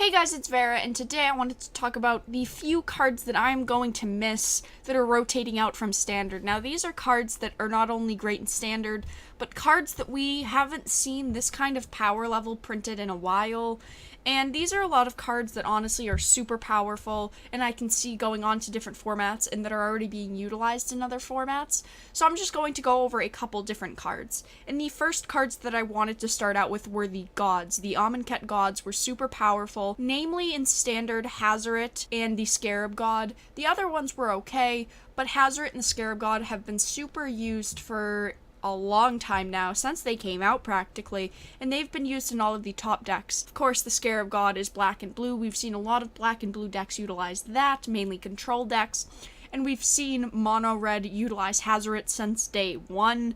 Hey guys, it's Vara, and today I wanted to talk about the few cards that I'm going to miss that are rotating out from Standard. Now, these are cards that are not only great in Standard, but cards that we haven't seen this kind of power level printed in a while. And these are a lot of cards that honestly are super powerful, and I can see going on to different formats and that are already being utilized in other formats. So I'm just going to go over a couple different cards. And the first cards that I wanted to start out with were the Gods. The Amonkhet Gods were super powerful, namely in Standard, Hazoret and the Scarab God. The other ones were okay, but Hazoret and the Scarab God have been super used for a long time now, since they came out practically, and they've been used in all of the top decks. Of course, the Scarab God is black and blue. We've seen a lot of black and blue decks utilize that, mainly control decks, and we've seen mono red utilize Hazoret since day one.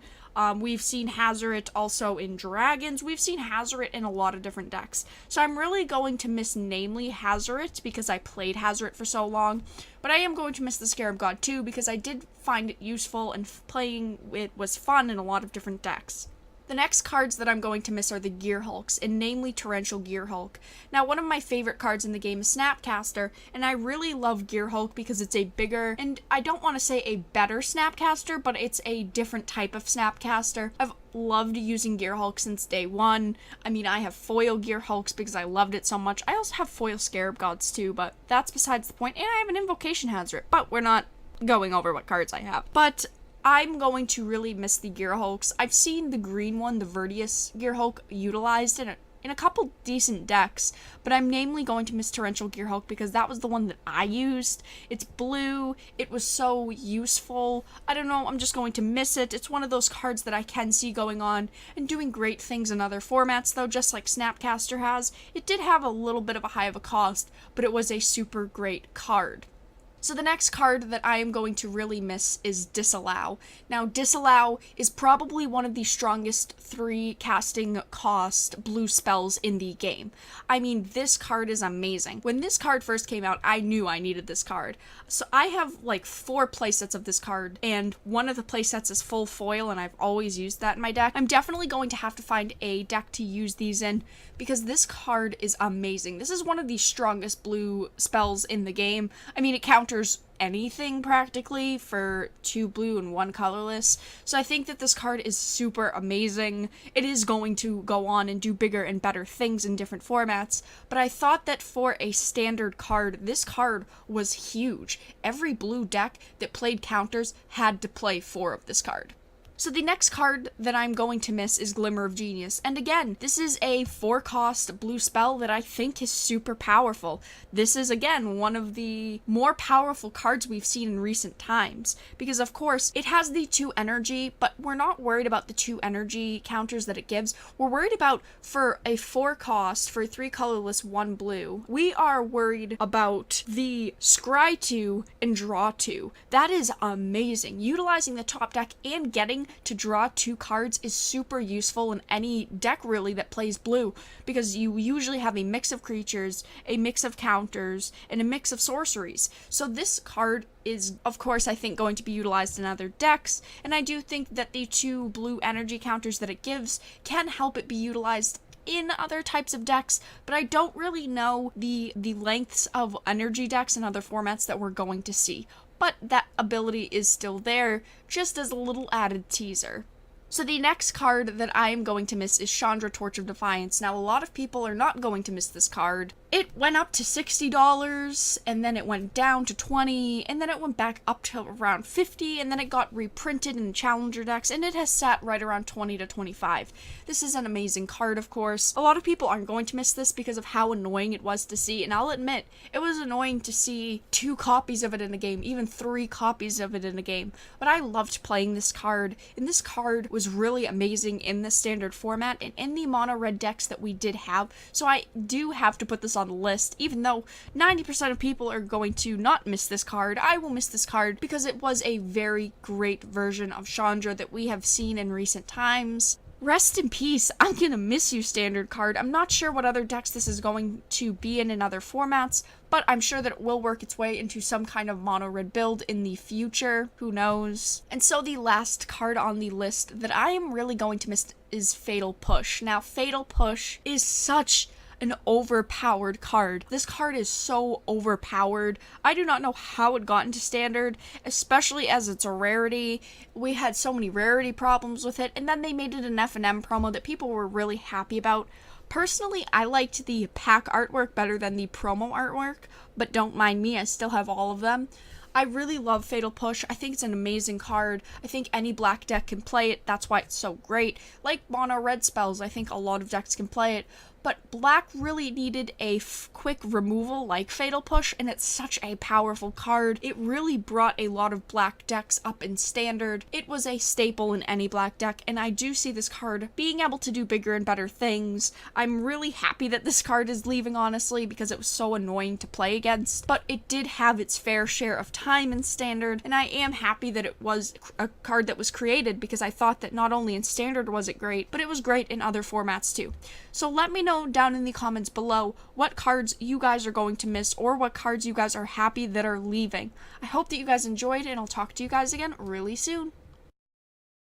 We've seen Hazoret also in Dragons. We've seen Hazoret in a lot of different decks. So I'm really going to miss namely Hazoret because I played Hazoret for so long. But I am going to miss the Scarab God too because I did find it useful and playing it was fun in a lot of different decks. The next cards that I'm going to miss are the Gear Hulks, and namely Torrential Gear Hulk. Now, one of my favorite cards in the game is Snapcaster, and I really love Gear Hulk because it's a bigger, and I don't want to say a better Snapcaster, but it's a different type of Snapcaster. I've loved using Gear Hulk since day one. I mean, I have foil Gear Hulks because I loved it so much. I also have foil Scarab Gods too, but that's besides the point, and I have an Invocation Hazoret, but we're not going over what cards I have. But I'm going to really miss the Gear Hulks. I've seen the green one, the Verdius Gear Hulk, utilized in a couple decent decks, but I'm namely going to miss Torrential Gear Hulk because that was the one that I used. It's blue. It was so useful. I don't know, I'm just going to miss it. It's one of those cards that I can see going on and doing great things in other formats, though, just like Snapcaster has. It did have a little bit of a high of a cost, but it was a super great card. So the next card that I am going to really miss is Disallow. Now, Disallow is probably one of the strongest 3 casting cost blue spells in the game. I mean, this card is amazing. When this card first came out, I knew I needed this card. So I have like 4 playsets of this card, and one of the playsets is full foil, and I've always used that in my deck. I'm definitely going to have to find a deck to use these in, because this card is amazing. This is one of the strongest blue spells in the game. I mean, it counters anything practically for 2 blue and 1 colorless. So I think that this card is super amazing. It is going to go on and do bigger and better things in different formats, but I thought that for a standard card, this card was huge. Every blue deck that played counters had to play 4 of this card. So the next card that I'm going to miss is Glimmer of Genius. And again, this is a 4-cost blue spell that I think is super powerful. This is, again, one of the more powerful cards we've seen in recent times. Because, of course, it has the 2 energy, but we're not worried about the 2 energy counters that it gives. We're worried about, for a 4-cost, for 3 colorless, 1 blue, we are worried about the Scry 2 and Draw 2. That is amazing. Utilizing the top deck and getting to draw 2 cards is super useful in any deck really that plays blue, because you usually have a mix of creatures, a mix of counters, and a mix of sorceries. So this card is, of course, I think going to be utilized in other decks, and I do think that the 2 blue energy counters that it gives can help it be utilized in other types of decks, but I don't really know the lengths of energy decks and other formats that we're going to see. But that ability is still there, just as a little added teaser. So the next card that I am going to miss is Chandra, Torch of Defiance. Now, a lot of people are not going to miss this card. It went up to $60, and then it went down to $20, and then it went back up to around $50, and then it got reprinted in challenger decks, and it has sat right around $20 to $25. This is an amazing card, of course. A lot of people aren't going to miss this because of how annoying it was to see, and I'll admit, it was annoying to see 2 copies of it in a game, even 3 copies of it in a game, but I loved playing this card, and this card was really amazing in the standard format and in the mono red decks that we did have, so I do have to put this on the list. Even though 90% of people are going to not miss this card, I will miss this card because it was a very great version of Chandra that we have seen in recent times. Rest in peace. I'm gonna miss you, standard card. I'm not sure what other decks this is going to be in other formats, but I'm sure that it will work its way into some kind of mono red build in the future. Who knows? And so the last card on the list that I am really going to miss is Fatal Push. Now, Fatal Push is such an overpowered card. This card is so overpowered. I do not know how it got into standard, especially as it's a rarity. We had so many rarity problems with it, and then they made it an F&M promo that people were really happy about. Personally, I liked the pack artwork better than the promo artwork, but don't mind me, I still have all of them. I really love Fatal Push. I think it's an amazing card. I think any black deck can play it. That's why it's so great. Like mono red spells, I think a lot of decks can play it. But black really needed a quick removal like Fatal Push, and it's such a powerful card. It really brought a lot of black decks up in standard. It was a staple in any black deck, and I do see this card being able to do bigger and better things. I'm really happy that this card is leaving, honestly, because it was so annoying to play against. But it did have its fair share of time in standard, and I am happy that it was a card that was created, because I thought that not only in standard was it great, but it was great in other formats too. So let me know down in the comments below what cards you guys are going to miss, or what cards you guys are happy that are leaving. I hope that you guys enjoyed, and I'll talk to you guys again really soon.